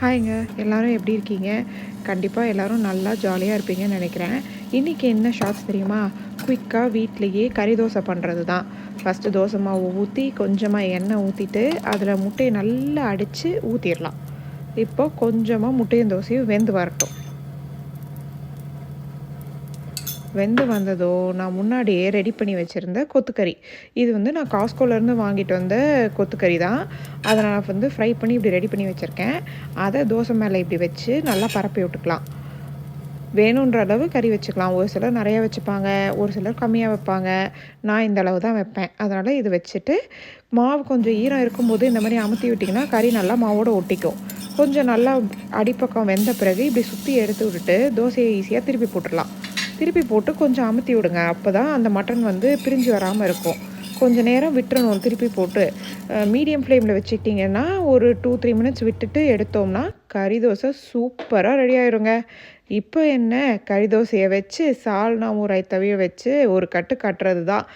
ஹாய்ங்க. எல்லாரும் எப்படி இருக்கீங்க? கண்டிப்பா எல்லாரும் நல்லா ஜாலியா இருப்பீங்கன்னு நெனைக்கிறேன். இன்னைக்கு என்ன ஷார்ட்ஸ் தெரியுமா? குயிக்கா வீட்லயே கறி தோசை பண்றது தான். ஃபர்ஸ்ட்டு தோசை மாவு ஊத்தி, கொஞ்சமா எண்ணெய் ஊத்திட்டு, அதில முட்டைய நல்லா அடிச்சு ஊத்திரலாம். இப்போ கொஞ்சமா முட்டையும் தோசையும் வெந்து வரட்டும். வெந்து வந்ததும், நான் முன்னாடியே ரெடி பண்ணி வச்சிருந்த கொத்துக்கறி. இது வந்து நான் காஸ்கோலேருந்து வாங்கிட்டு வந்த கொத்துக்கறி தான். அத நான் வந்து ஃப்ரை பண்ணி இப்படி ரெடி பண்ணி வச்சிருக்கேன். அத தோசை மேல இப்படி வச்சு நல்லா பரப்பி விட்டுக்கலாம். வேணுன்ற அளவு கறி வச்சுக்கலாம். ஒரு சிலர் நெறைய வச்சுப்பாங்க, ஒரு சிலர் கம்மியா வைப்பாங்க. நான் இந்த அளவு தான் வைப்பேன். அதனால இது வச்சுட்டு, மாவு கொஞ்சம் ஈரம் இருக்கும்போது இந்த மாரி அமுத்தி விட்டிங்கன்னா, கறி நல்லா மாவோட ஒட்டிக்கும். கொஞ்சம் நல்லா அடிப்பக்கம் வெந்த பிறகு இப்படி சுத்தி எடுத்து விட்டுட்டு, தோசைய ஈஸியா திருப்பி போட்டுறலாம். திருப்பி போட்டு கொஞ்சம் அமுத்தி விடுங்க. அப்பதான் அந்த மட்டன் வந்து பிரிஞ்சு வராம இருக்கும். கொஞ்ச நேரம் விட்டுறணும் திருப்பி போட்டு. மீடியம் ஃப்ளேம்ல வச்சுக்கிட்டிங்கன்னா, ஒரு 2, 3 மினிட்ஸ் விட்டுட்டு எடுத்தோம்னா, கறி தோசை சூப்பரா ரெடி ஆயிருங்க. இப்போ என்ன கறி தோசைய வச்சு, சால்னாவும் ரைத்தாவையும் வச்சு ஒரு கட்டு கட்டுறது தான்.